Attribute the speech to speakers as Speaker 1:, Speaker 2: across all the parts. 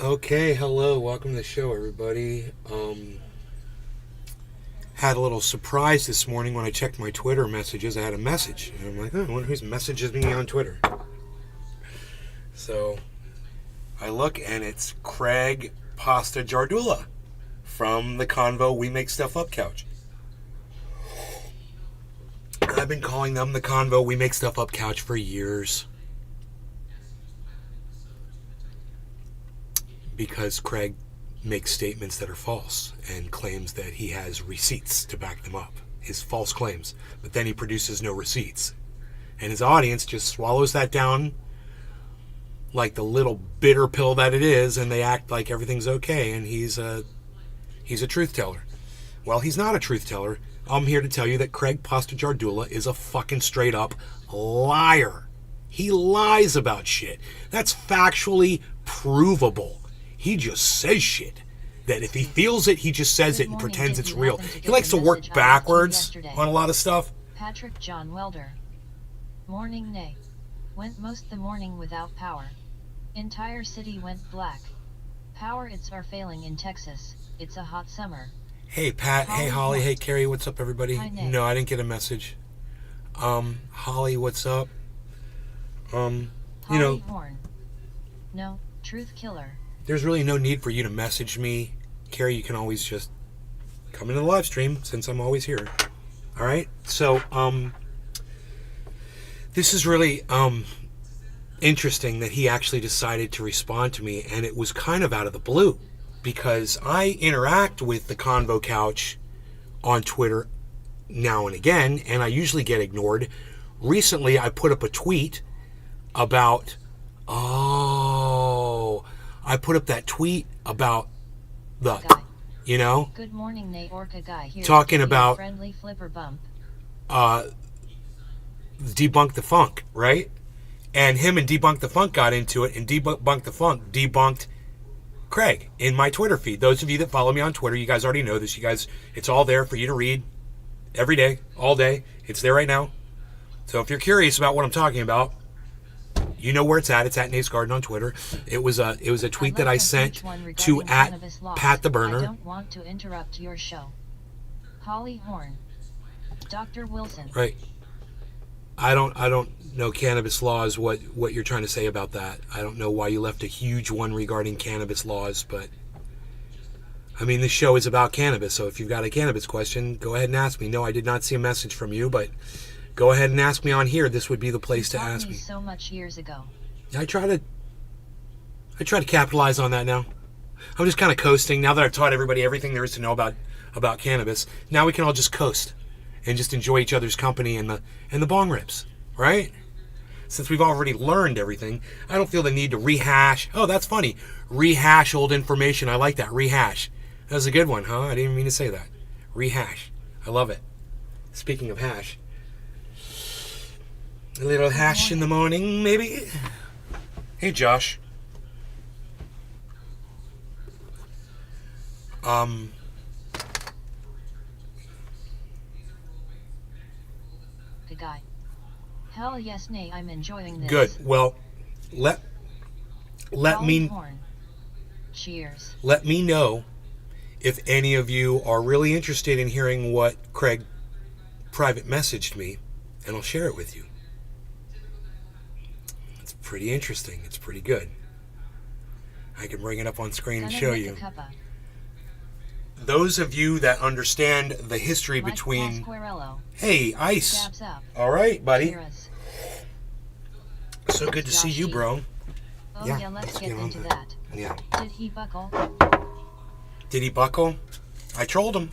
Speaker 1: Okay, hello, welcome to the show, everybody. Had a little surprise this morning when I checked my Twitter messages. I had a message, and I'm like, oh, I wonder who's messages me on Twitter. So I look, and it's Craig Pasta JARDULA from the Convo We Make Stuff Up couch. I've been calling them the Convo We Make Stuff Up couch for years. Because Craig makes statements that are false and claims that he has receipts to back them up. His false claims. But then he produces no receipts. And his audience just swallows that down like the little bitter pill that it is, and they act like everything's okay, and he's a truth teller. Well, he's not a truth teller. I'm here to tell you that Craig Pasta JARDULA is a fucking straight up liar. He lies about shit. That's factually provable. He just says shit. That if he feels it, he just says it and pretends it's real. He likes to work backwards on a lot of stuff.
Speaker 2: Patrick John Welder. Morning nay. Went most the morning without power. Entire city went black. Power it's are failing in Texas. It's a hot summer.
Speaker 1: Hey Pat, hey Holly, hey Carrie, what's up everybody?
Speaker 2: Hi, Nick.
Speaker 1: No, I didn't get a message. Holly, what's up?
Speaker 2: Holly Horn. No, truth killer.
Speaker 1: There's really no need for you to message me. Carrie, you can always just come into the live stream since I'm always here. All right? So, this is really interesting that he actually decided to respond to me, and it was kind of out of the blue because I interact with the Convo Couch on Twitter now and again, and I usually get ignored. Recently, I put up a tweet about, I put up that tweet about the,
Speaker 2: Good morning, Nate Orca guy here.
Speaker 1: Talking about
Speaker 2: friendly flipper bump.
Speaker 1: Debunk the Funk, right? And him and Debunk the Funk got into it, and Debunk the Funk debunked Craig in my Twitter feed. Those of you that follow me on Twitter, you guys already know this. You guys, it's all there for you to read every day, all day. It's there right now. So if you're curious about what I'm talking about, you know where it's at. It's at Nate's Garden on Twitter. It was a tweet that I sent to at Pat the Burner.
Speaker 2: I don't want to interrupt your show. Holly Horn. Dr. Wilson.
Speaker 1: Right. I don't know cannabis laws, what you're trying to say about that. I don't know why you left a huge one regarding cannabis laws, but I mean, this show is about cannabis, so if you've got a cannabis question, go ahead and ask me. No, I did not see a message from you, but go ahead and ask me on here. This would be the place to ask me.
Speaker 2: So much years ago.
Speaker 1: I try to capitalize on that now. I'm just kind of coasting now that I've taught everybody everything there is to know about cannabis. Now we can all just coast and just enjoy each other's company and the bong rips, right? Since we've already learned everything, I don't feel the need to rehash. Oh, that's funny. Rehash old information. I like that. Rehash. That was a good one, huh? I didn't even mean to say that. Rehash. I love it. Speaking of hash. A little hash in the morning, maybe? Hey, Josh.
Speaker 2: Good guy. Hell yes, nay, I'm enjoying this.
Speaker 1: Good. Well, let me
Speaker 2: Horn. Cheers.
Speaker 1: Let me know if any of you are really interested in hearing what Craig private messaged me, and I'll share it with you. It's pretty interesting. It's pretty good. I can bring it up on screen and show you. Those of you that understand the history between... Hey, Ice. All right, buddy. So good to see you, bro.
Speaker 2: Oh yeah, let's get into that.
Speaker 1: Yeah.
Speaker 2: Did he buckle?
Speaker 1: Did he buckle? I trolled him.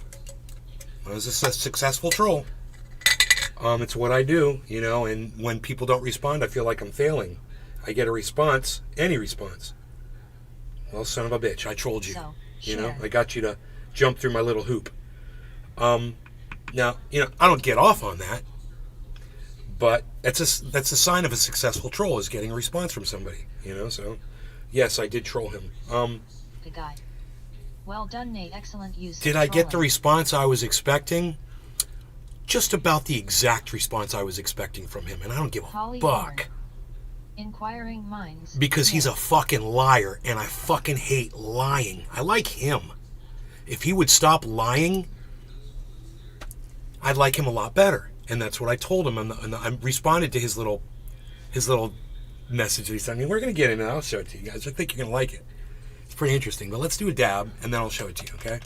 Speaker 1: I was a successful troll. It's what I do, and when people don't respond, I feel like I'm failing. I get a response, any response. Well, son of a bitch, I trolled you.
Speaker 2: So,
Speaker 1: I got you to jump through my little hoop. Now, I don't get off on that, but that's a sign of a successful troll, is getting a response from somebody, so yes, I did troll him.
Speaker 2: Good guy. Well done, Nate. Excellent use.
Speaker 1: Did I get the response I was expecting? Just about the exact response I was expecting from him, and I don't give a fuck.
Speaker 2: Inquiring minds.
Speaker 1: Because he's
Speaker 2: Nay.
Speaker 1: a fucking liar, and I fucking hate lying. I like him. If he would stop lying, I'd like him a lot better. And that's what I told him. I responded to his little message that he sent me. We're going to get into it. I'll show it to you guys. I think you're going to like it. It's pretty interesting. But let's do a dab, and then I'll show it to you, okay?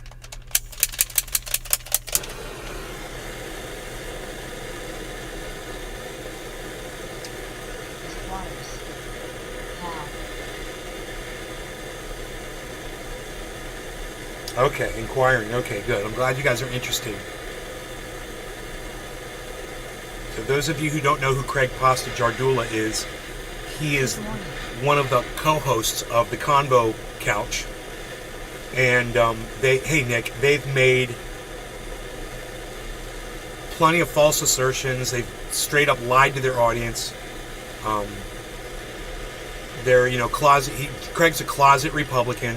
Speaker 2: Waters. How?
Speaker 1: Okay, inquiring. Okay, good. I'm glad you guys are interested. So those of you who don't know who Craig Pasta JARDULA is, he is one of the co-hosts of the Convo Couch. And hey Nick, they've made plenty of false assertions. They've straight up lied to their audience. They're, Craig's a closet Republican.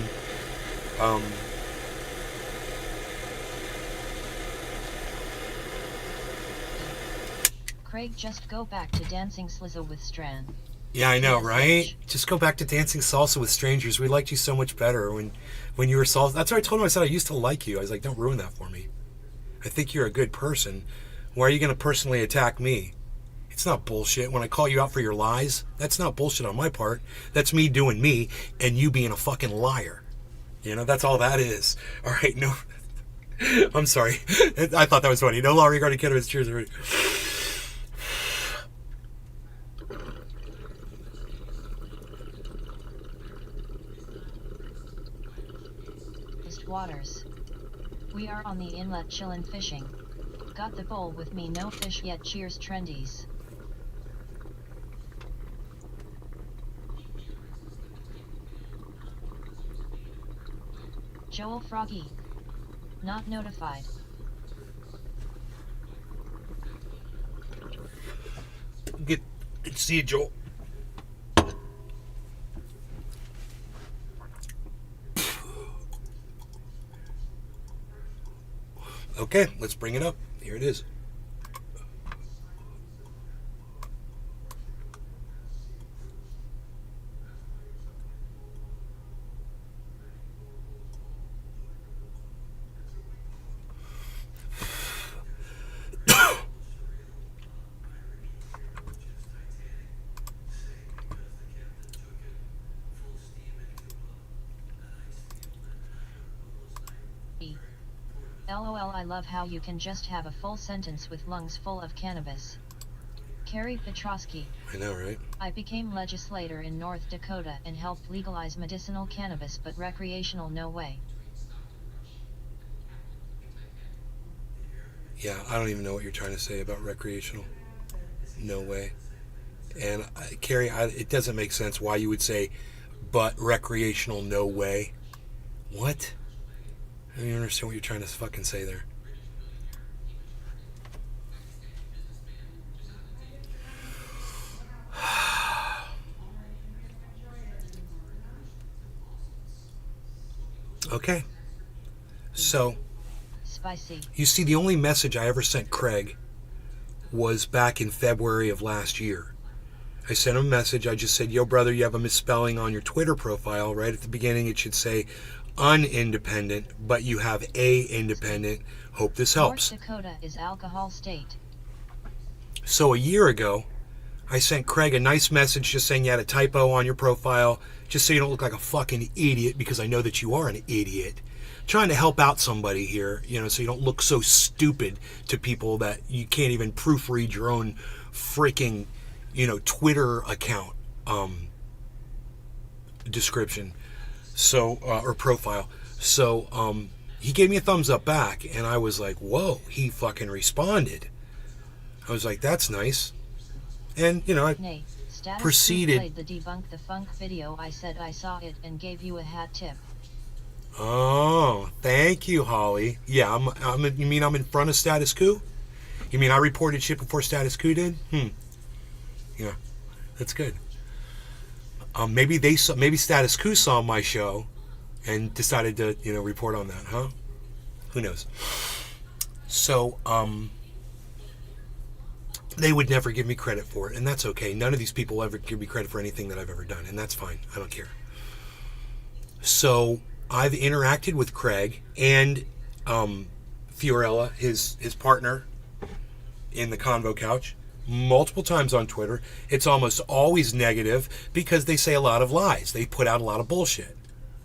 Speaker 2: Craig, just go back to dancing salsa with Strand.
Speaker 1: Yeah, I know, right? Just go back to dancing salsa with strangers. We liked you so much better when you were salsa. That's what I told him. I said I used to like you. I was like, don't ruin that for me. I think you're a good person. Why are you going to personally attack me? It's not bullshit. When I call you out for your lies, that's not bullshit on my part. That's me doing me and you being a fucking liar. That's all that is. All right, no. I'm sorry. I thought that was funny. No law regarding cannabis. Cheers, everybody.
Speaker 2: Waters. We are on the inlet chillin' fishing. Got the bowl with me, no fish yet. Cheers, trendies. Joel Froggy. Not notified.
Speaker 1: See you, Joel. Okay, let's bring it up. Here it is.
Speaker 2: LOL, I love how you can just have a full sentence with lungs full of cannabis. Carrie Petrosky.
Speaker 1: I know, right?
Speaker 2: I became legislator in North Dakota and helped legalize medicinal cannabis, but recreational no way.
Speaker 1: Yeah, I don't even know what you're trying to say about recreational. No way. And Carrie, it doesn't make sense why you would say, but recreational no way. What? I don't even understand what you're trying to fucking say there. Okay. So,
Speaker 2: Spicy.
Speaker 1: You see, the only message I ever sent Craig was back in February of last year. I sent him a message. I just said, yo, brother, you have a misspelling on your Twitter profile. Right at the beginning, it should say unindependent, but you have a independent. Hope this helps.
Speaker 2: North Dakota is alcohol state.
Speaker 1: So a year ago, I sent Craig a nice message just saying you had a typo on your profile, just so you don't look like a fucking idiot, because I know that you are an idiot. Trying to help out somebody here, so you don't look so stupid to people that you can't even proofread your own freaking, Twitter account description. So, or profile. So, he gave me a thumbs up back, and I was like, whoa, he fucking responded. I was like, that's nice. And, I proceeded.
Speaker 2: Played the Debunk the Funk video. I said I saw it and gave you a hat tip.
Speaker 1: Oh, thank you, Holly. Yeah, you mean I'm in front of Status Quo? You mean I reported shit before Status Quo did? Yeah, that's good. Maybe Status Quo saw my show and decided to, report on that, huh? Who knows? So, they would never give me credit for it, and that's okay. None of these people ever give me credit for anything that I've ever done, and that's fine. I don't care. So I've interacted with Craig and Fiorella, his partner in the Convo Couch, multiple times on Twitter. It's almost always negative because they say a lot of lies. They put out a lot of bullshit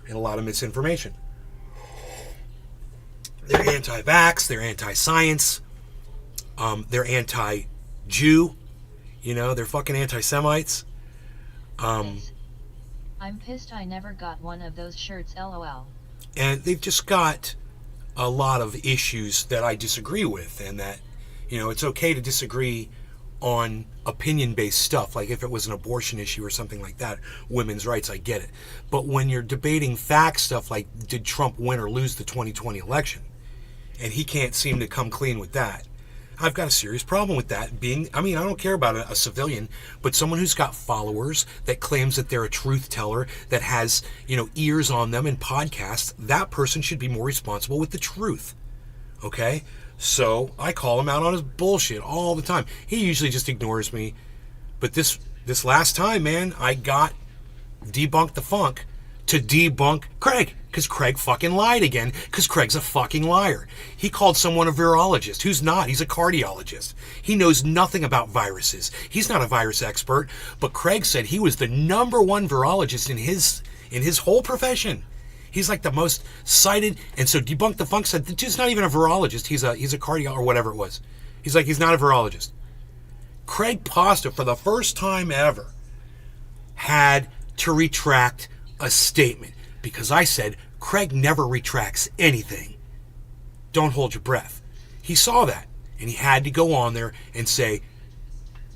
Speaker 1: and a lot of misinformation. They're anti-vax, they're anti-science, they're anti-Jew, they're fucking anti-Semites.
Speaker 2: I'm pissed I never got one of those shirts, LOL.
Speaker 1: And they've just got a lot of issues that I disagree with, and that, it's okay to disagree on opinion-based stuff, like if it was an abortion issue or something like that, women's rights, I get it. But when you're debating fact stuff like, did Trump win or lose the 2020 election, and he can't seem to come clean with that, I've got a serious problem with that. I don't care about a civilian, but someone who's got followers, that claims that they're a truth teller, that has, ears on them and podcasts, that person should be more responsible with the truth. Okay? So I call him out on his bullshit all the time. He usually just ignores me. But this last time, man, I got Debunked the Funk to debunk Craig, because Craig fucking lied again, because Craig's a fucking liar. He called someone a virologist who's not. He's a cardiologist. He knows nothing about viruses. He's not a virus expert, but Craig said he was the #1 virologist in his whole profession. He's like the most cited, and so Debunked the Funk said the dude's not even a virologist. He's a cardiologist or whatever it was. He's not a virologist. Craig Pasta, for the first time ever, had to retract a statement, because I said Craig never retracts anything. Don't hold your breath. He saw that, and he had to go on there and say,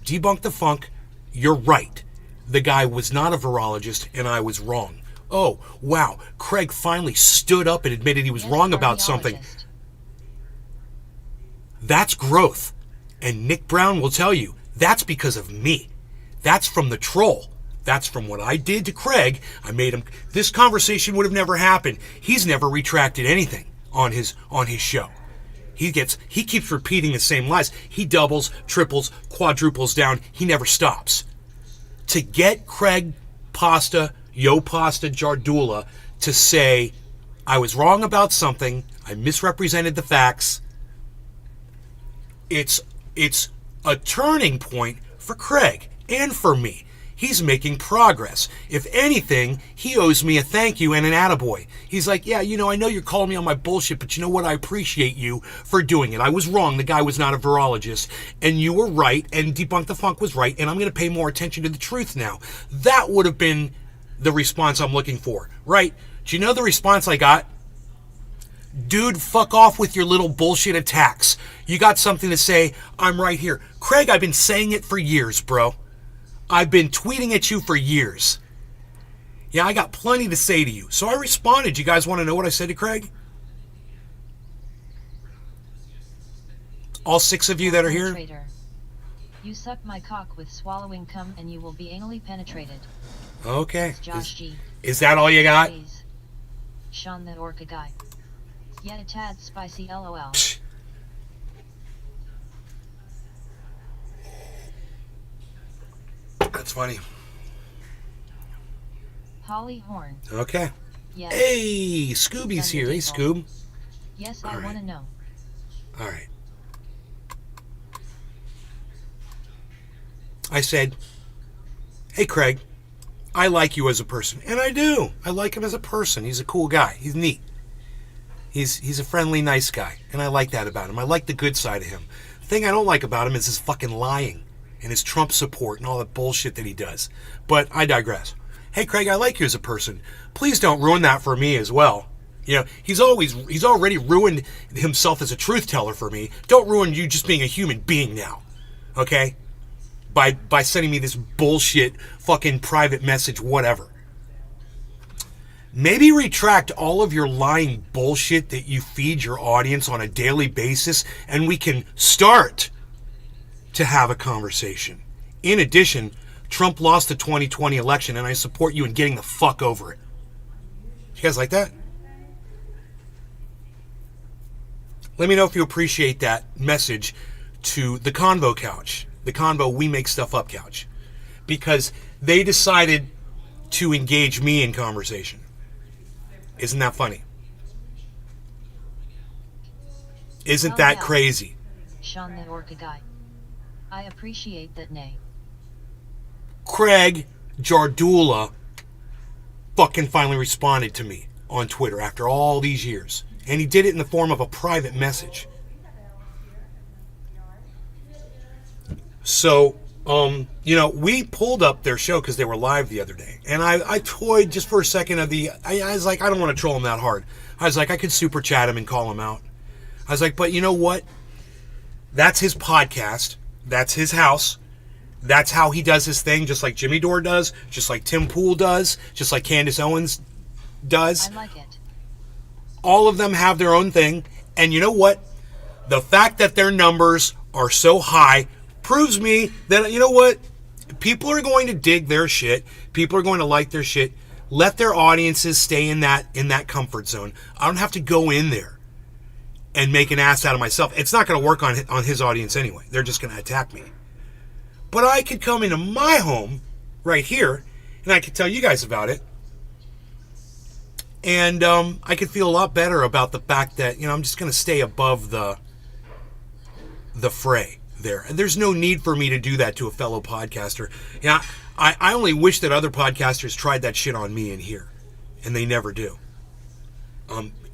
Speaker 1: Debunk the Funk, you're right. The guy was not a virologist, and I was wrong. Oh, wow, Craig finally stood up and admitted he was wrong about something. That's growth. And Nick Brown will tell you, that's because of me. That's from the troll. That's from what I did to Craig. I made him. This conversation would have never happened. He's never retracted anything on his show. He keeps repeating the same lies. He doubles, triples, quadruples down. He never stops. To get Craig Pasta, JARDULA, to say, I was wrong about something, I misrepresented the facts, it's a turning point for Craig and for me. He's making progress. If anything, he owes me a thank you and an attaboy. He's like, yeah, I know you're calling me on my bullshit, but you know what? I appreciate you for doing it. I was wrong. The guy was not a virologist. And you were right, and Debunk the Funk was right, and I'm going to pay more attention to the truth now. That would have been the response I'm looking for, right? Do you know the response I got? Dude, fuck off with your little bullshit attacks. You got something to say, I'm right here. Craig, I've been saying it for years, bro. I've been tweeting at you for years. Yeah, I got plenty to say to you. So I responded. You guys want to know what I said to Craig? All 6 of you that are here?
Speaker 2: You suck my cock with swallowing cum and you will be anally penetrated.
Speaker 1: Okay.
Speaker 2: Josh G.
Speaker 1: Is that all you got?
Speaker 2: Sean the Orca guy. Yet a tad spicy, LOL.
Speaker 1: Psh. That's funny.
Speaker 2: Holly Horn.
Speaker 1: Okay.
Speaker 2: Yes.
Speaker 1: Hey, Scooby's here. Hey, Scoob.
Speaker 2: Yes, I want to know.
Speaker 1: All right. I said, hey, Craig, I like you as a person. And I do. I like him as a person. He's a cool guy. He's neat. He's a friendly, nice guy. And I like that about him. I like the good side of him. The thing I don't like about him is his fucking lying and his Trump support and all that bullshit that he does. But I digress. Hey, Craig, I like you as a person. Please don't ruin that for me as well. He's already ruined himself as a truth teller for me. Don't ruin you just being a human being now. Okay? By sending me this bullshit fucking private message, whatever. Maybe retract all of your lying bullshit that you feed your audience on a daily basis, and we can start to have a conversation. In addition, Trump lost the 2020 election, and I support you in getting the fuck over it. You guys like that? Let me know if you appreciate that message to the Convo Couch. the Convo We Make Stuff Up couch, because they decided to engage me in conversation. Isn't that funny? Isn't that crazy?
Speaker 2: Sean the Orca guy. I appreciate that, nay.
Speaker 1: Craig JARDULA fucking finally responded to me on Twitter after all these years. And he did it in the form of a private message. So, we pulled up their show because they were live the other day. And I toyed just for a second I was like, I don't want to troll him that hard. I was like, I could super chat him and call him out. I was like, but you know what? That's his podcast. That's his house. That's how he does his thing, just like Jimmy Dore does, just like Tim Pool does, just like Candace Owens does.
Speaker 2: I like it.
Speaker 1: All of them have their own thing. And you know what? The fact that their numbers are so high proves me that, you know what? People are going to dig their shit. People are going to like their shit. Let their audiences stay in that comfort zone. I don't have to go in there and make an ass out of myself. It's not going to work on his audience anyway. They're just going to attack me. But I could come into my home right here, and I could tell you guys about it. And I could feel a lot better about the fact that, I'm just going to stay above the fray there. And there's no need for me to do that to a fellow podcaster. I only wish that other podcasters tried that shit on me in here. And they never do.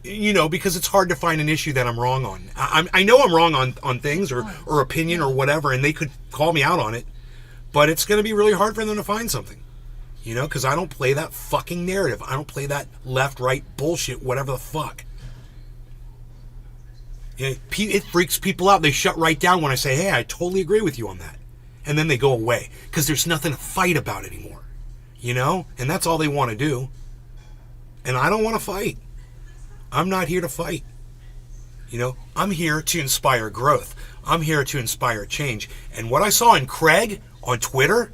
Speaker 1: Because it's hard to find an issue that I'm wrong on. I know I'm wrong on things or opinion or whatever, and they could call me out on it. But it's going to be really hard for them to find something. Because I don't play that fucking narrative. I don't play that left-right bullshit, whatever the fuck. It freaks people out. They shut right down when I say, hey, I totally agree with you on that. And then they go away. Because there's nothing to fight about anymore. And that's all they want to do. And I don't want to fight. I'm not here to fight. I'm here to inspire growth. I'm here to inspire change. And what I saw in Craig on Twitter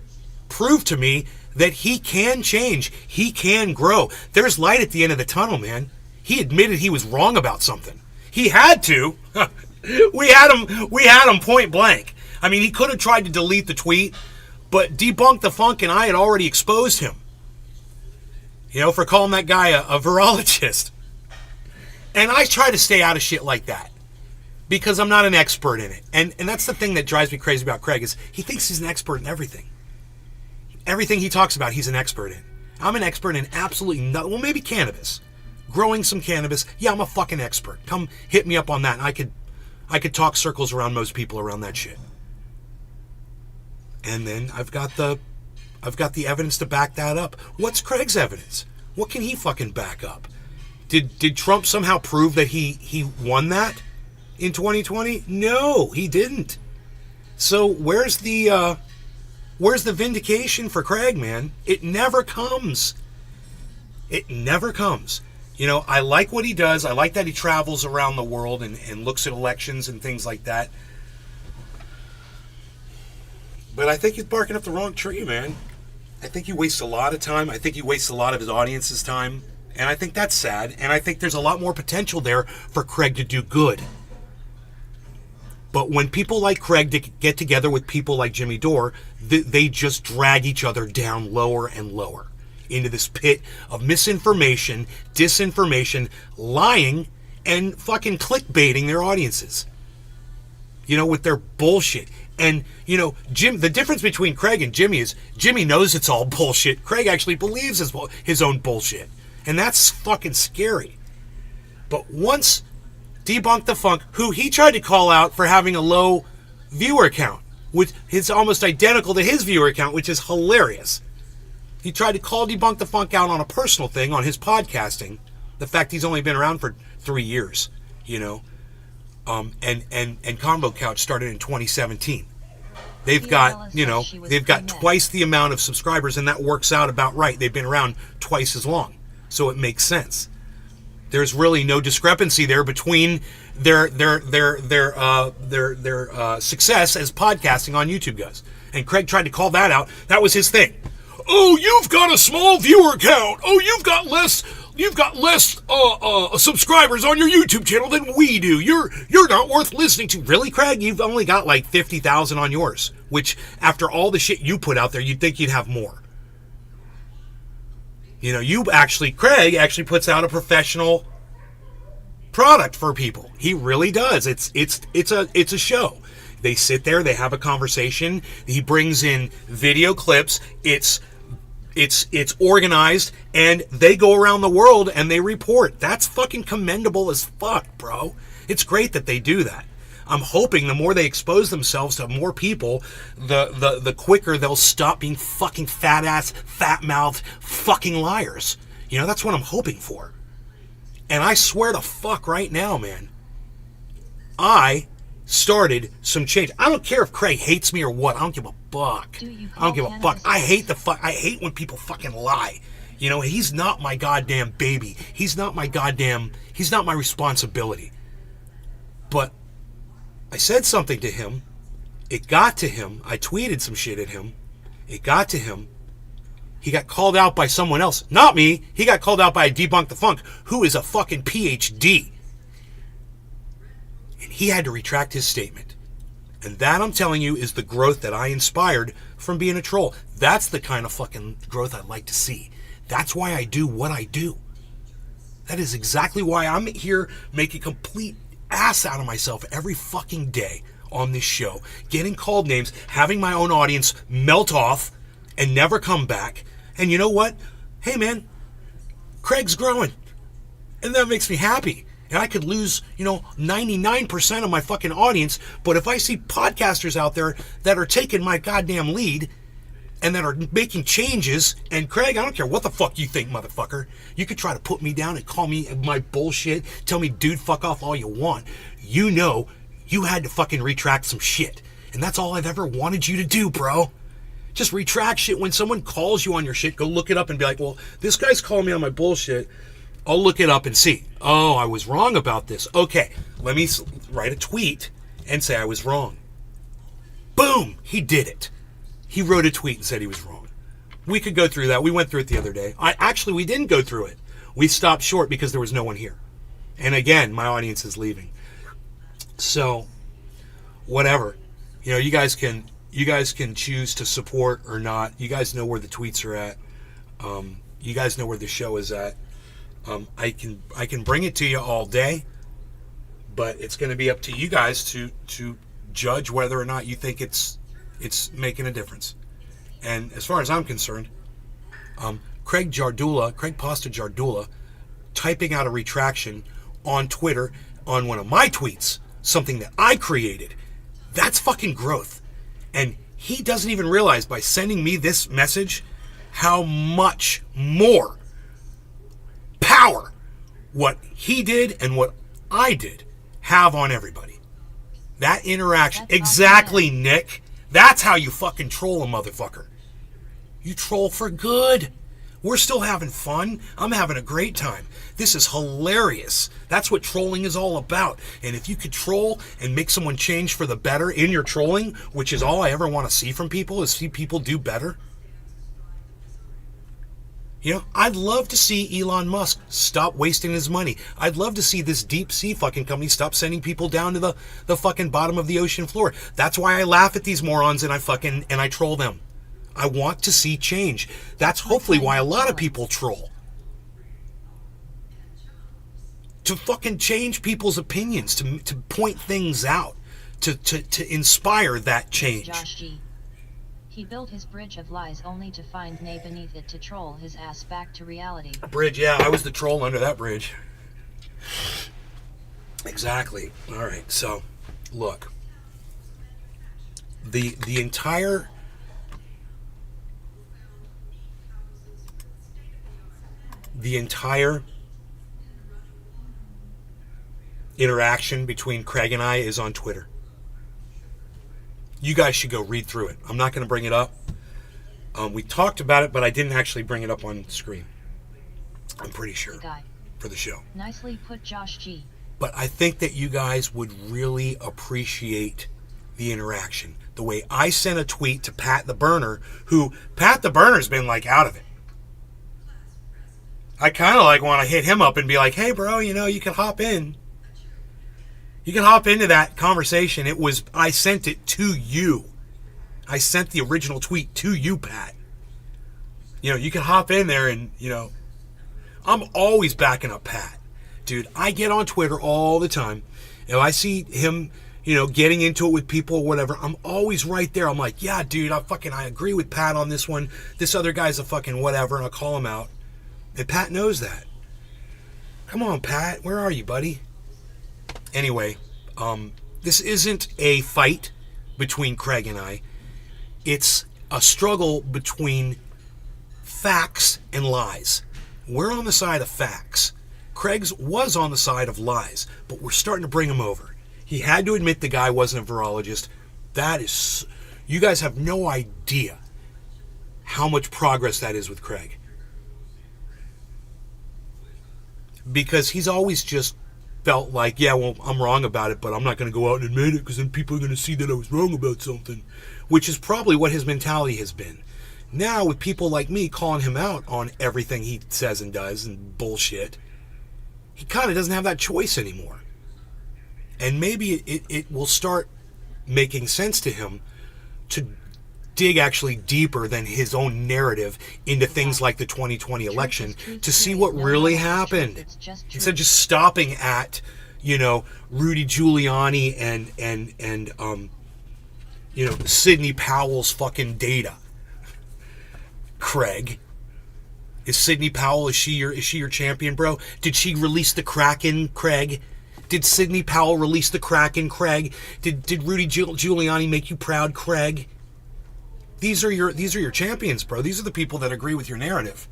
Speaker 1: proved to me that he can change. He can grow. There's light at the end of the tunnel, man. He admitted he was wrong about something. He had to. We had him point blank. I mean, he could have tried to delete the tweet, but Debunk the Funk and I had already exposed him. For calling that guy a virologist. And I try to stay out of shit like that because I'm not an expert in it. And that's the thing that drives me crazy about Craig is he thinks he's an expert in everything. Everything he talks about, he's an expert in. I'm an expert in absolutely nothing. Well, maybe cannabis. Growing some cannabis. Yeah, I'm a fucking expert. Come hit me up on that. And I could talk circles around most people around that shit. And then I've got the evidence to back that up. What's Craig's evidence? What can he fucking back up? Did Trump somehow prove that he won that in 2020? No, he didn't. So where's the vindication for Craig, man? It never comes. It never comes. I like what he does. I like that he travels around the world and looks at elections and things like that. But I think he's barking up the wrong tree, man. I think he wastes a lot of time. I think he wastes a lot of his audience's time. And I think that's sad. And I think there's a lot more potential there for Craig to do good. But when people like Craig get together with people like Jimmy Dore, they just drag each other down lower and lower into this pit of misinformation, disinformation, lying, and fucking clickbaiting their audiences. With their bullshit. And, the difference between Craig and Jimmy is Jimmy knows it's all bullshit. Craig actually believes his own bullshit. And that's fucking scary. But once Debunk the Funk, who he tried to call out for having a low viewer count, which is almost identical to his viewer count, which is hilarious. He tried to call Debunk the Funk out on a personal thing on his podcasting. The fact he's only been around for 3 years, and Combo Couch started in 2017. They've got, they've got twice the amount of subscribers, and that works out about right. They've been around twice as long, so it makes sense. There's really no discrepancy there between their success as podcasting on YouTube goes. And Craig tried to call that out. That was his thing. Oh, you've got a small viewer count. Oh, you've got less you've got less subscribers on your YouTube channel than we do. You're not worth listening to. Really, Craig? You've only got like 50,000 on yours, which after all the shit you put out there, you'd think you'd have more. You know, Craig actually puts out a professional product for people. He really does. It's a show. They sit there, they have a conversation. He brings in video clips. It's organized, and they go around the world and they report. That's fucking commendable as fuck, bro. It's great that they do that. I'm hoping the more they expose themselves to more people, the quicker they'll stop being fucking fat-ass, fat-mouthed fucking liars. You know, that's what I'm hoping for. And I swear to fuck right now, man, I started some change. I don't care if Craig hates me or what. I don't give a fuck. I don't give a fuck. I hate when people fucking lie. You know, he's not my goddamn baby. He's not my responsibility. But I said something to him. It got to him. I tweeted some shit at him. It got to him. He got called out by someone else. Not me. He got called out by a Debunk the Funk, who is a fucking PhD. And he had to retract his statement. And that, I'm telling you, is the growth that I inspired from being a troll. That's the kind of fucking growth I'd like to see. That's why I do what I do. That is exactly why I'm here making complete ass out of myself every fucking day on this show. Getting called names, having my own audience melt off and never come back. And you know what? Hey, man, Craig's growing. And that makes me happy. And I could lose, 99% of my fucking audience. But if I see podcasters out there that are taking my goddamn lead and that are making changes, and Craig, I don't care what the fuck you think, motherfucker. You could try to put me down and call me my bullshit, tell me, dude, fuck off all you want. You know you had to fucking retract some shit. And that's all I've ever wanted you to do, bro. Just retract shit. When someone calls you on your shit, go look it up and be like, well, this guy's calling me on my bullshit. I'll look it up and see. Oh, I was wrong about this. Okay, let me write a tweet and say I was wrong. Boom, he did it. He wrote a tweet and said he was wrong. We could go through that. We went through it the other day. We didn't go through it. We stopped short because there was no one here. And again, my audience is leaving. So, whatever. You guys can choose to support or not. You guys know where the tweets are at. You guys know where the show is at. I can bring it to you all day, but it's going to be up to you guys to judge whether or not you think it's making a difference. And as far as I'm concerned, Craig Pasta JARDULA, typing out a retraction on Twitter on one of my tweets, something that I created, that's fucking growth. And he doesn't even realize by sending me this message how much more power what he did and what I did have on everybody. That interaction. Exactly, Nick. That's how you fucking troll a motherfucker. You troll for good. We're still having fun. I'm having a great time. This is hilarious. That's what trolling is all about. And if you could troll and make someone change for the better in your trolling, which is all I ever want to see from people, is see people do better. I'd love to see Elon Musk stop wasting his money. I'd love to see this deep sea fucking company stop sending people down to the fucking bottom of the ocean floor. That's why I laugh at these morons and I troll them. I want to see change. That's hopefully why a lot of people troll. To fucking change people's opinions, to point things out, to inspire that change.
Speaker 2: Josh G. He built his bridge of lies only to find Nay beneath it to troll his ass back to reality.
Speaker 1: Bridge, yeah, I was the troll under that bridge. Exactly. All right, so, look. The entire interaction between Craig and I is on Twitter. You guys should go read through it. I'm not going to bring it up. We talked about it, but I didn't actually bring it up on screen. I'm pretty sure. For the show.
Speaker 2: Nicely put, Josh G.
Speaker 1: But I think that you guys would really appreciate the interaction. The way I sent a tweet to Pat the Burner, who Pat the Burner's been like out of it. I kind of like want to hit him up and be like, hey, bro, you can hop in. You can hop into that conversation. I sent it to you. I sent the original tweet to you, Pat. You can hop in there and, I'm always backing up Pat. Dude, I get on Twitter all the time. If I see him, getting into it with people or whatever, I'm always right there. I'm like, yeah, dude, I agree with Pat on this one. This other guy's a fucking whatever, and I'll call him out. And Pat knows that. Come on, Pat. Where are you, buddy? Anyway, this isn't a fight between Craig and I. It's a struggle between facts and lies. We're on the side of facts. Craig's was on the side of lies, but we're starting to bring him over. He had to admit the guy wasn't a virologist. You guys have no idea how much progress that is with Craig. Because he's always just felt like, yeah, well, I'm wrong about it, but I'm not going to go out and admit it because then people are going to see that I was wrong about something, which is probably what his mentality has been. Now, with people like me calling him out on everything he says and does and bullshit, he kind of doesn't have that choice anymore. And maybe it will start making sense to him to dig actually deeper than his own narrative into things like the 2020 election to see what really happened. Instead of just stopping at, Rudy Giuliani and Sidney Powell's fucking data. Craig. Is Sidney Powell, is she your champion, bro? Did she release the Kraken, Craig? Did Sidney Powell release the Kraken, Craig? Did Rudy Giuliani make you proud, Craig? These are your champions, bro. These are the people that agree with your narrative.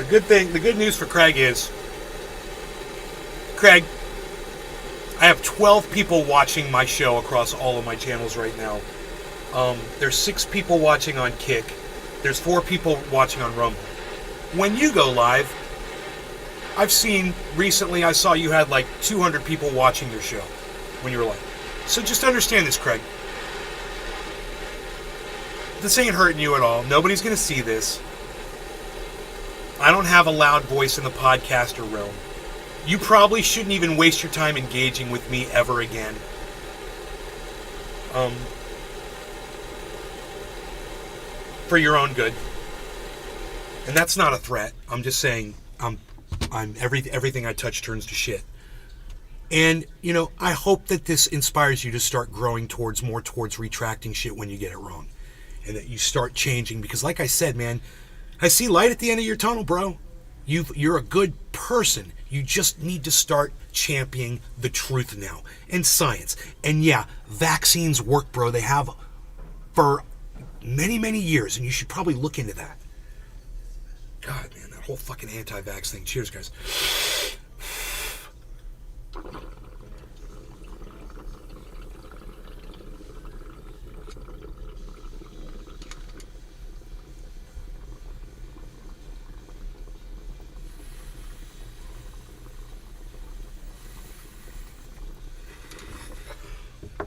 Speaker 1: The good news for Craig is, Craig, I have 12 people watching my show across all of my channels right now. There's 6 people watching on Kick. There's 4 people watching on Rumble. When you go live, I've seen recently, I saw you had like 200 people watching your show when you were live. So just understand this, Craig. This ain't hurting you at all. Nobody's going to see this. I don't have a loud voice in the podcaster realm. You probably shouldn't even waste your time engaging with me ever again. For your own good. And that's not a threat. I'm just saying I'm everything I touch turns to shit. And, I hope that this inspires you to start growing more towards retracting shit when you get it wrong. And that you start changing. Because like I said, man, I see light at the end of your tunnel, bro. You're a good person. You just need to start championing the truth now. And science. And yeah, vaccines work, bro. They have for many, many years. And you should probably look into that. God, man, that whole fucking anti-vax thing. Cheers, guys.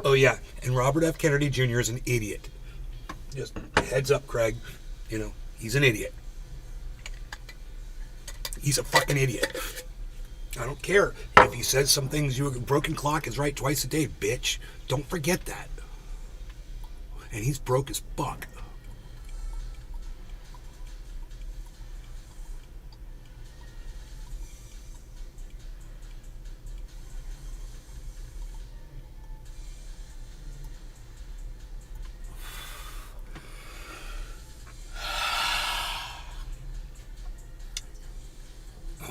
Speaker 1: Oh, yeah, and Robert F. Kennedy Jr. is an idiot. Just heads up, Craig. He's an idiot. He's a fucking idiot. I don't care if he says some things, a broken clock is right twice a day, bitch. Don't forget that. And he's broke as fuck.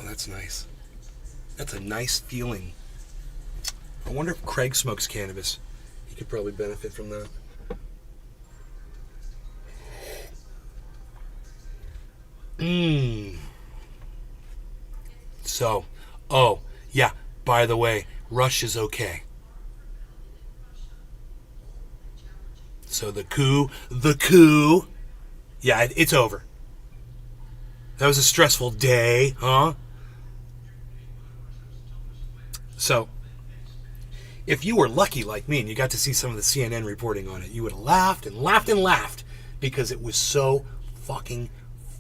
Speaker 1: That's nice. That's a nice feeling. I wonder if Craig smokes cannabis. He could probably benefit from that. So, yeah, by the way, Rush is okay. So the coup Yeah, it's over. That was a stressful day, huh? So, if you were lucky like me and you got to see some of the CNN reporting on it, you would have laughed and laughed and laughed because it was so fucking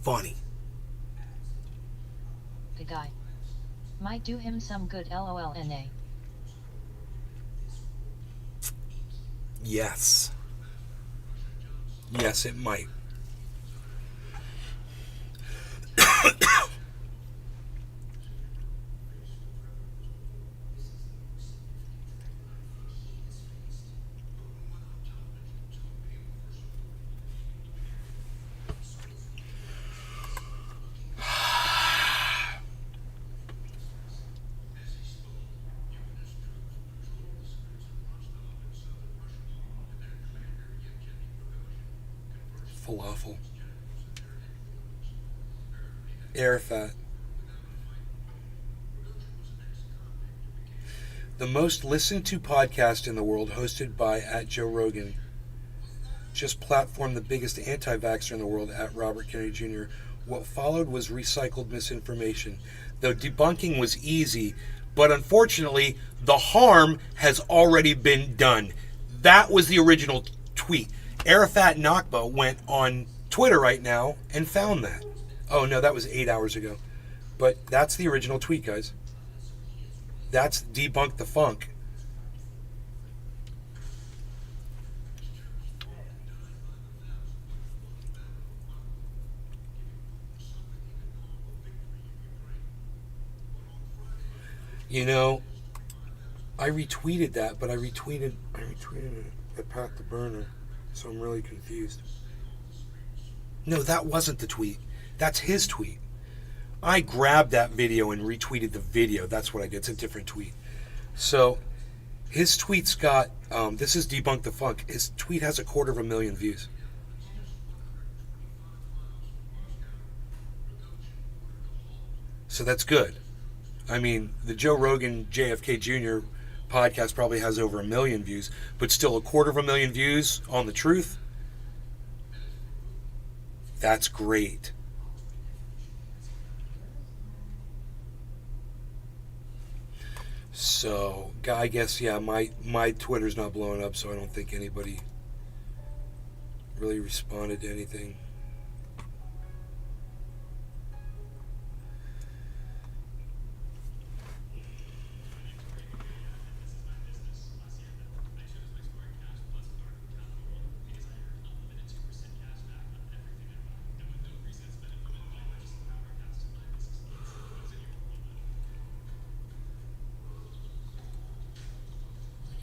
Speaker 1: funny.
Speaker 2: The guy. Might do him some good LOLNA.
Speaker 1: Yes. Yes, it might. Falafel. Arafat. The most listened to podcast in the world, hosted by at Joe Rogan, just platformed the biggest anti-vaxxer in the world at Robert Kennedy Jr. What followed was recycled misinformation. Though debunking was easy, but unfortunately, the harm has already been done. That was the original tweet. Arafat Nakba went on Twitter right now and found that. Oh no, that was 8 hours ago. But that's the original tweet, guys. That's Debunk the Funk. You know, I retweeted that, but I retweeted it at Pat the Burner, so I'm really confused. No, that wasn't the tweet. That's his tweet. I grabbed that video and retweeted the video. That's what I did. It's a different tweet. So his tweet's got, this is Debunk the Funk. His tweet has 250,000 views. So that's good. I mean, the Joe Rogan JFK Jr. podcast probably has over 1 million views, but still 250,000 views on the truth. That's great. So, I guess, yeah, my Twitter's not blowing up, so I don't think anybody really responded to anything.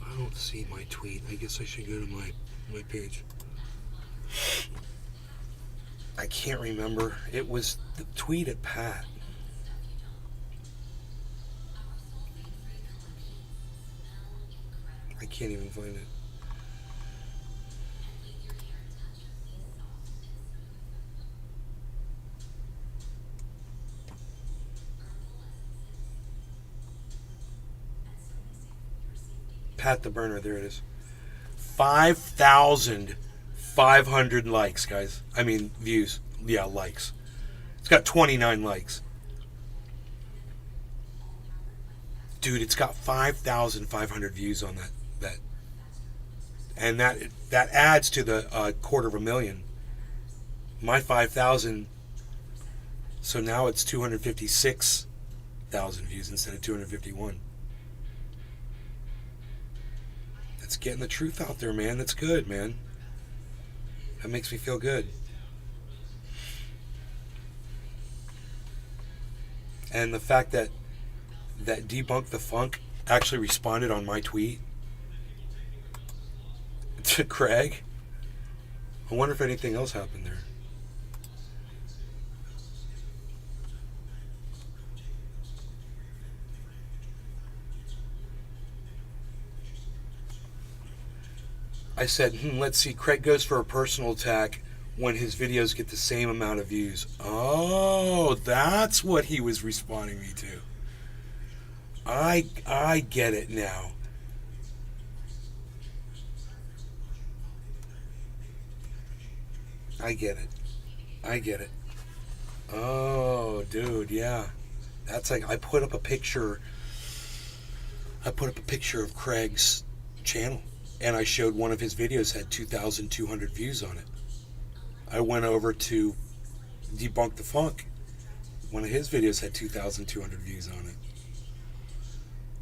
Speaker 1: I don't see my tweet. I guess I should go to my page. I can't remember. It was the tweet at Pat. I can't even find it. Pat the Burner, there it is. 5,500 likes, guys. I mean, views. Yeah, likes. It's got 29 likes. Dude, it's got 5,500 views on that. And that adds to the 250,000. My 5,000. So now it's 256,000 views instead of 251. It's getting the truth out there, man. That's good, man. That makes me feel good. And the fact that Debunk the Funk actually responded on my tweet to Craig. I wonder if anything else happened there. I said, let's see, Craig goes for a personal attack when his videos get the same amount of views. Oh, that's what he was responding me to. I get it now. I get it. I get it. Oh, dude, yeah. That's like I put up a picture. I put up a picture of Craig's channel, and I showed one of his videos had 2,200 views on it. I went over to Debunk the Funk. One of his videos had 2,200 views on it.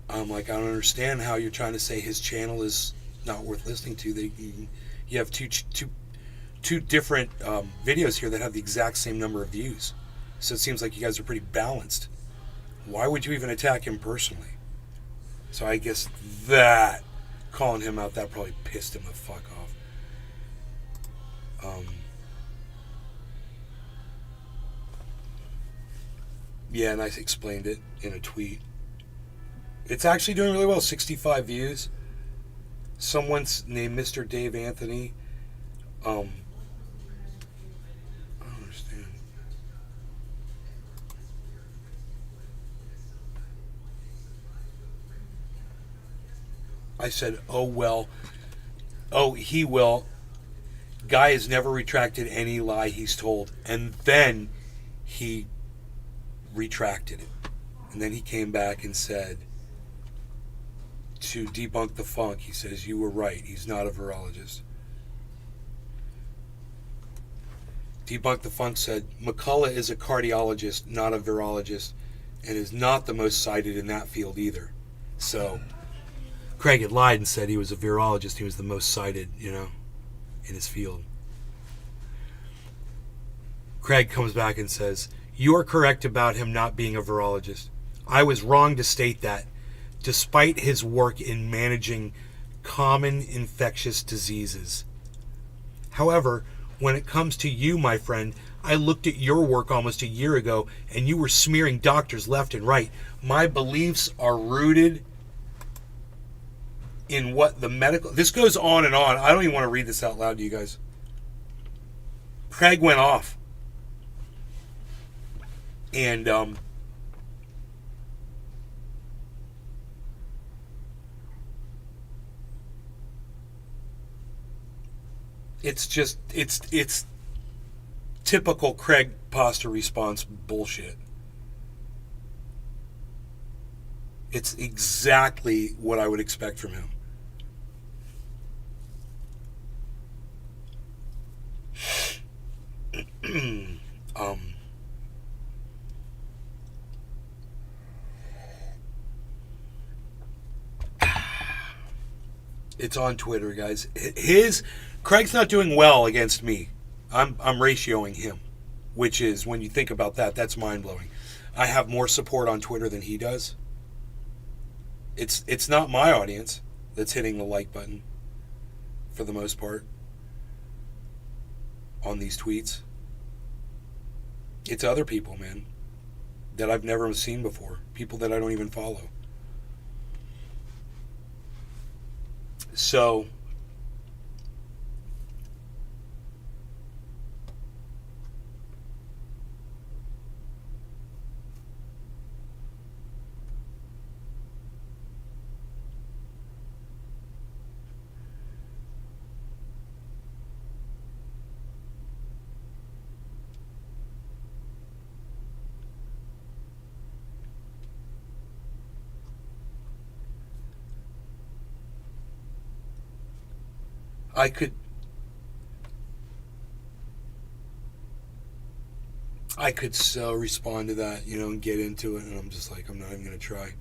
Speaker 1: I'm like, I don't understand how you're trying to say his channel is not worth listening to. You have two different videos here that have the exact same number of views. So it seems like you guys are pretty balanced. Why would you even attack him personally? So I guess that, calling him out, that probably pissed him the fuck off. Yeah, and I explained it in a tweet. It's actually doing really well. 65 views. Someone's named Mr. Dave Anthony. I don't understand. I said, oh, well. Oh, he will. Guy has never retracted any lie he's told. And then he retracted it. And then he came back and said, to debunk the funk, he says, you were right. He's not a virologist. Debunk the Funk said, McCullough is a cardiologist, not a virologist, and is not the most cited in that field either. So Craig had lied and said he was a virologist. He was the most cited, in his field. Craig comes back and says, you are correct about him not being a virologist. I was wrong to state that, despite his work in managing common infectious diseases. However, when it comes to you, my friend, I looked at your work almost a year ago, and you were smearing doctors left and right. My beliefs are rooted in what the medical... This goes on and on. I don't even want to read this out loud to you guys. Craig went off. And, it's typical Craig Pasta response bullshit. It's exactly what I would expect from him. It's on Twitter, guys. Craig's not doing well against me. I'm ratioing him, which is, when you think about that, that's mind-blowing. I have more support on Twitter than he does. It's not my audience that's hitting the like button for the most part on these tweets. It's other people, man, that I've never seen before. People that I don't even follow. So I could so respond to that, and get into it, and I'm just like, I'm not even going to try.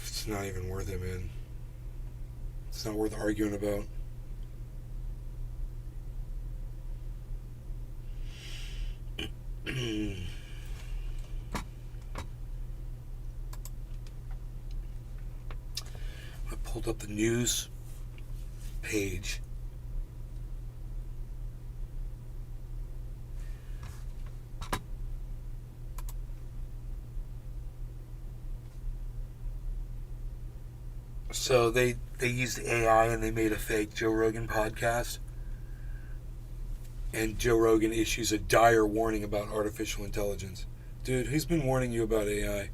Speaker 1: It's not even worth it, man. It's not worth arguing about. I pulled up the news page. So they used AI and they made a fake Joe Rogan podcast. And Joe Rogan issues a dire warning about artificial intelligence. Dude, who's been warning you about AI?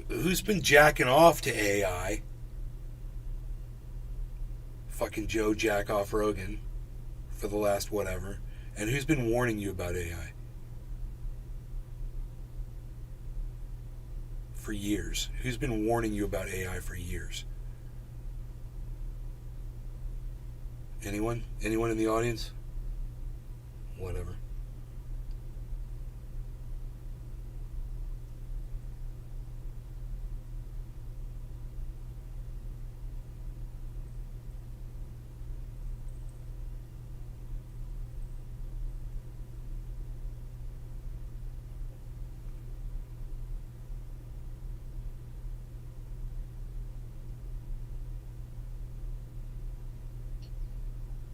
Speaker 1: Who's been jacking off to AI fucking Joe Jackoff Rogan for the last whatever. And who's been warning you about AI? For years. Who's been warning you about AI for years? Anyone? Anyone in the audience? Whatever.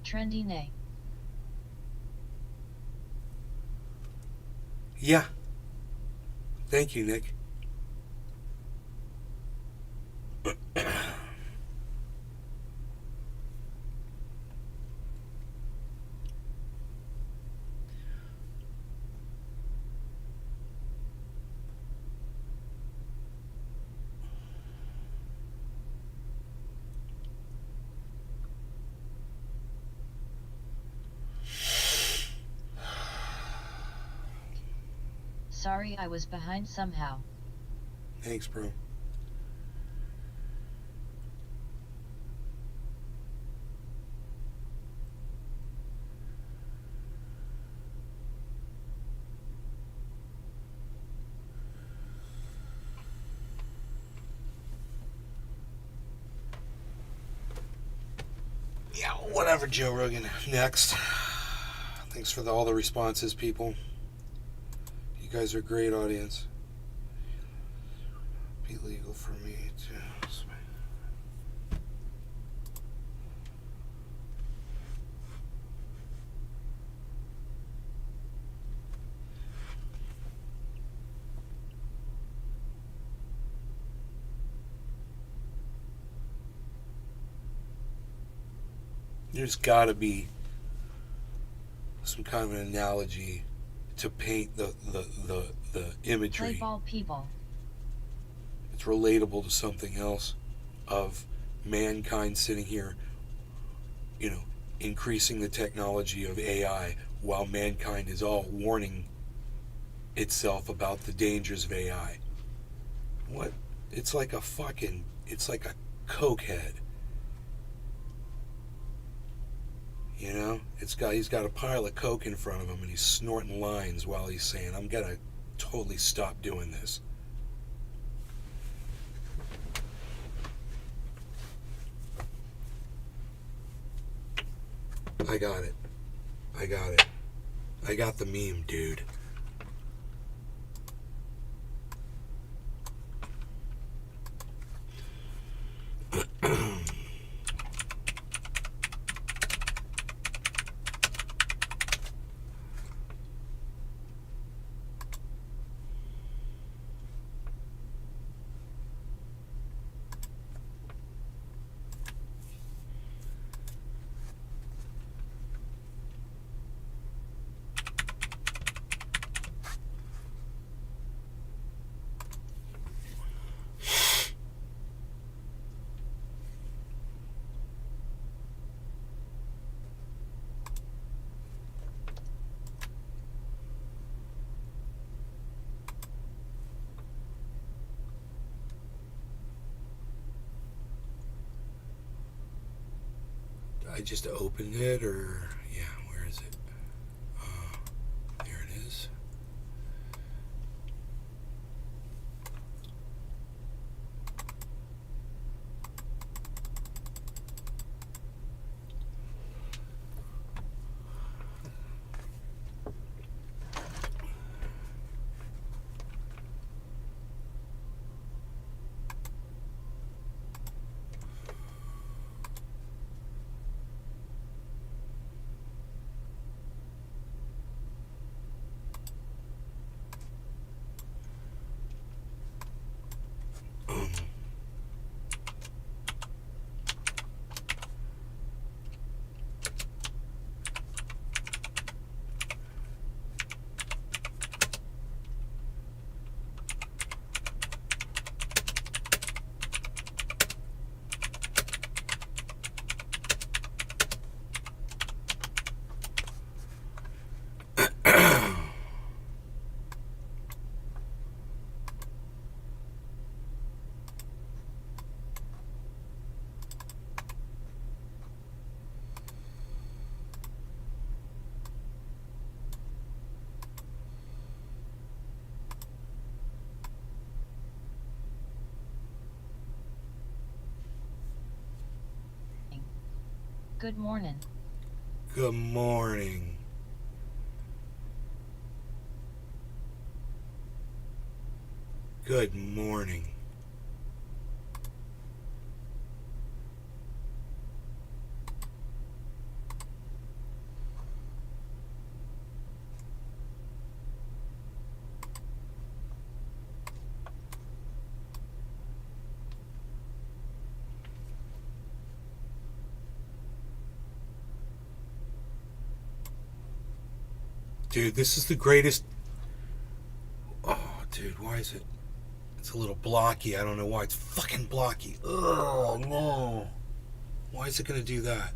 Speaker 2: Trendy nay.
Speaker 1: Yeah. Thank you, Nick.
Speaker 2: Sorry I was behind somehow.
Speaker 1: Thanks, bro. Yeah, whatever, Joe Rogan. Next. Thanks for all the responses, people. You guys are a great audience. Be legal for me to. There's got to be some kind of an analogy to paint the imagery.
Speaker 2: Play ball people.
Speaker 1: It's relatable to something else of mankind sitting here, increasing the technology of AI while mankind is all warning itself about the dangers of AI. What? It's like a cokehead. He's got a pile of coke in front of him and he's snorting lines while he's saying, I'm gonna totally stop doing this. I got it. I got the meme, dude. I just opened it, or yeah, where is it? There it is.
Speaker 2: Good morning.
Speaker 1: Good morning. Good morning. Dude, this is the greatest. Oh, dude, why is it? It's a little blocky. I don't know why. It's fucking blocky. Oh, no. Why is it going to do that?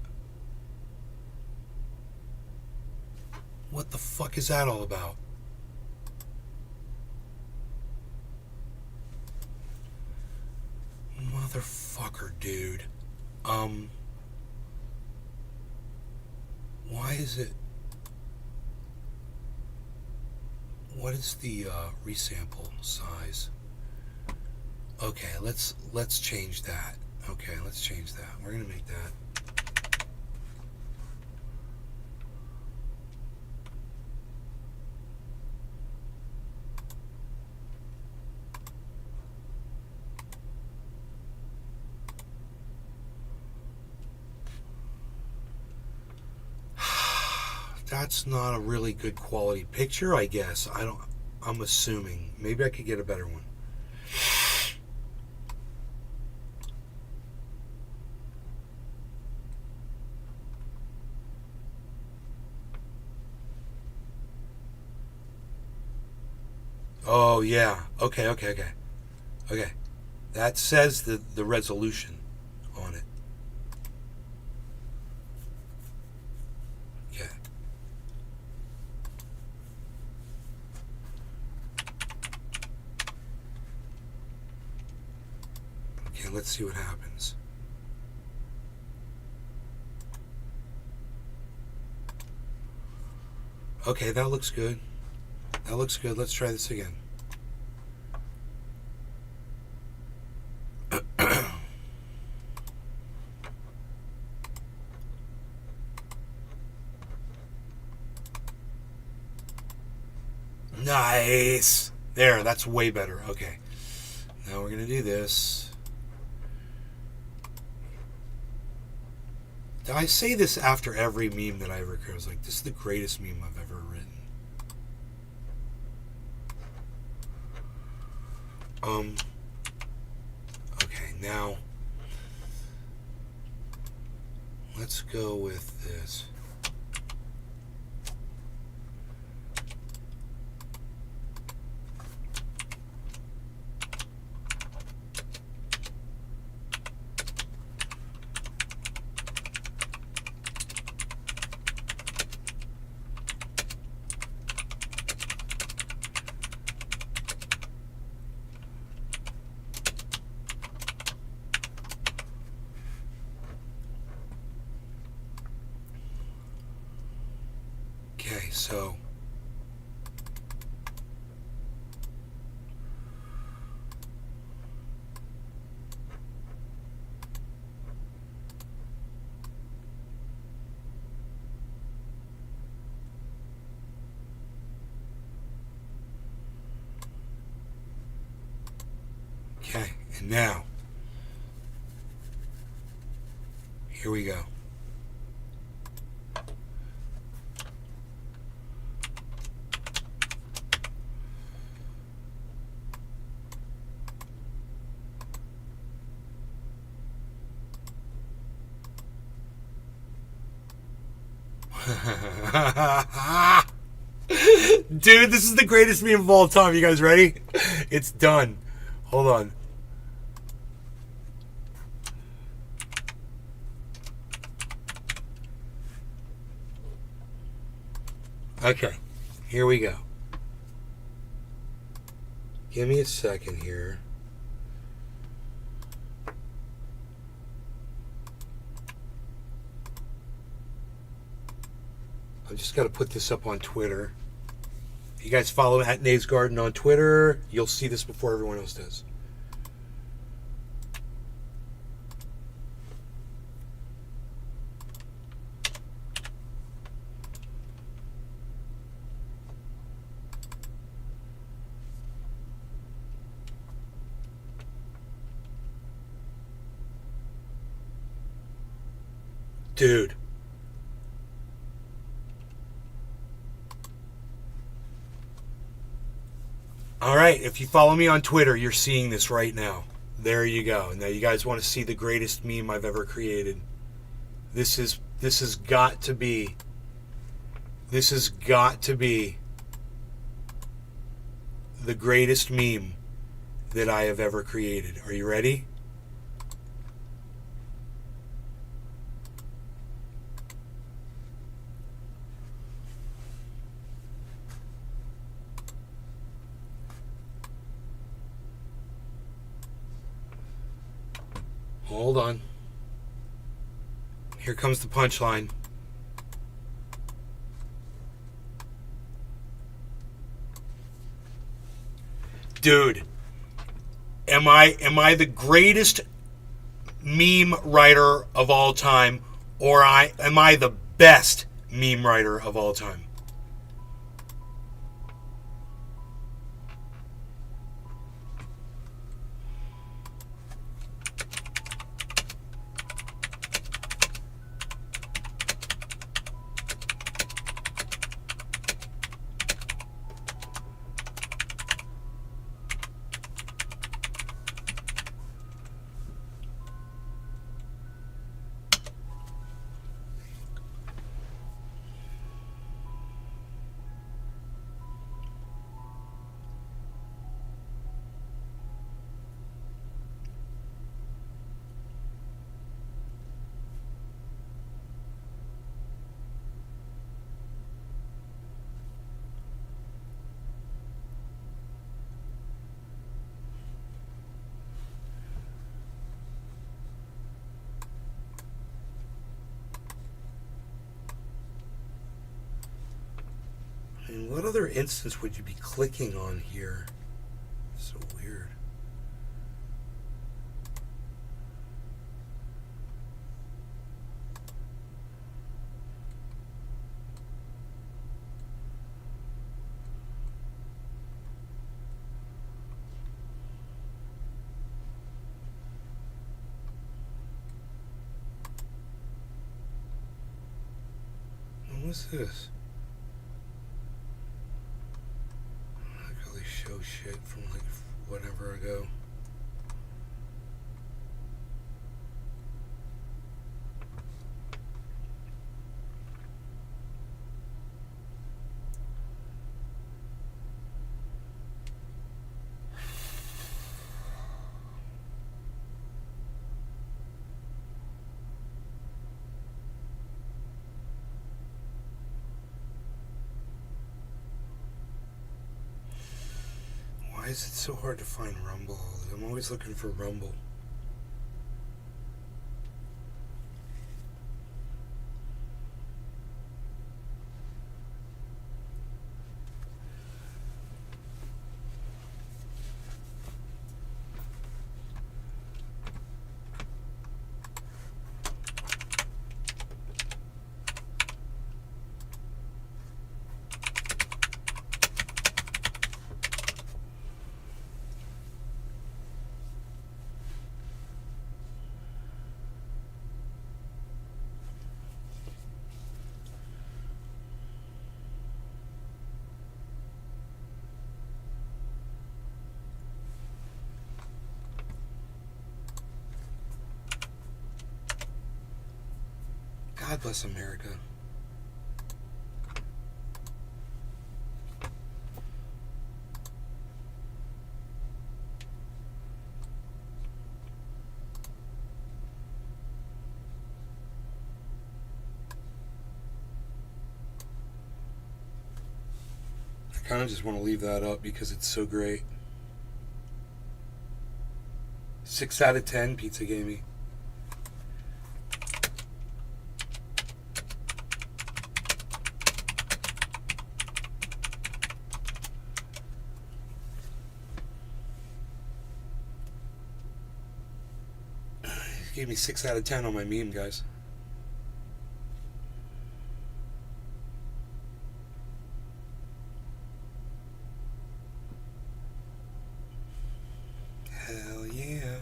Speaker 1: What the fuck is that all about? Motherfucker, dude. Why is it... What is the resample size? Okay, let's change that. Okay, let's change that. We're gonna make that. That's not a really good quality picture, I guess. I'm assuming. Maybe I could get a better one. Oh, yeah. Okay. Okay. That says the resolution on it. Okay. Okay, let's see what happens. Okay, that looks good. That looks good. Let's try this again. Nice. There, that's way better. Okay. Now we're going to do this. I say this after every meme that I ever create. I was like, this is the greatest meme I've ever written. Okay, now let's go with this. Okay, so okay, and now here we go. Dude, this is the greatest meme of all time. You guys ready? It's done. Hold on. Okay, here we go. Give me a second here. I just got to put this up on Twitter. If you guys follow at Nave's Garden on Twitter, you'll see this before everyone else does. Dude. All right, if you follow me on Twitter, you're seeing this right now. There you go. Now you guys want to see the greatest meme I've ever created. This has got to be the greatest meme that I have ever created. Are you ready? Hold on. Here comes the punchline. Dude, am I the greatest meme writer of all time, or am I the best meme writer of all time? And what other instance would you be clicking on here? So weird. What was this? Show shit from like whatever ago. Why is it so hard to find Rumble? I'm always looking for Rumble. God bless America. I kind of just want to leave that up because it's so great. 6 out of 10, Pizza gave me. He gave me 6 out of 10 on my meme, guys. Hell yeah.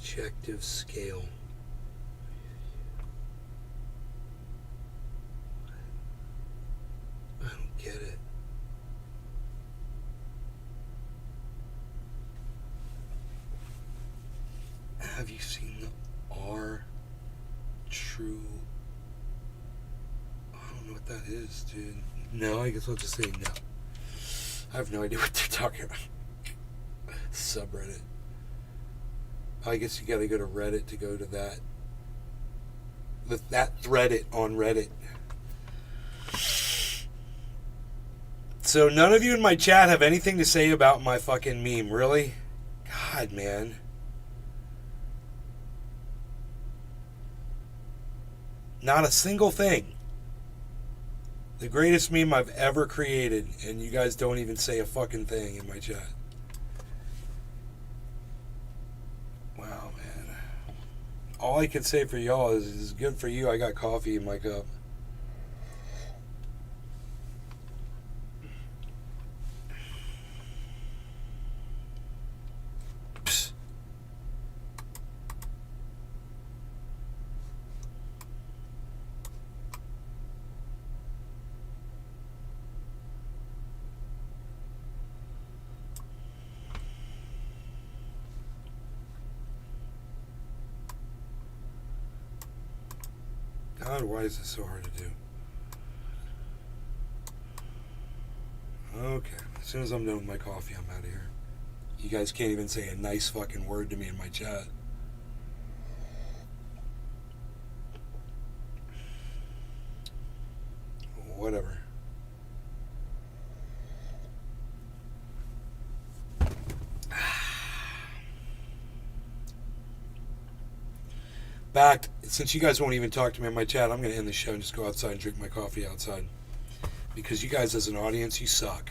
Speaker 1: Objective scale. I don't get it. Have you seen the R true? I don't know what that is, dude. No, I guess I'll just say no. I have no idea what they're talking about. Subreddit. I guess you gotta go to Reddit to go to that. That Reddit on Reddit. So none of you in my chat have anything to say about my fucking meme, really? God, man. Not a single thing. The greatest meme I've ever created, and you guys don't even say a fucking thing in my chat. Wow, man. All I can say for y'all is good for you. I got coffee in my cup. God, why is this so hard to do? Okay, as soon as I'm done with my coffee, I'm out of here. You guys can't even say a nice fucking word to me in my chat. Whatever. Back, since you guys won't even talk to me in my chat, I'm going to end the show and just go outside and drink my coffee outside. Because you guys as an audience, you suck.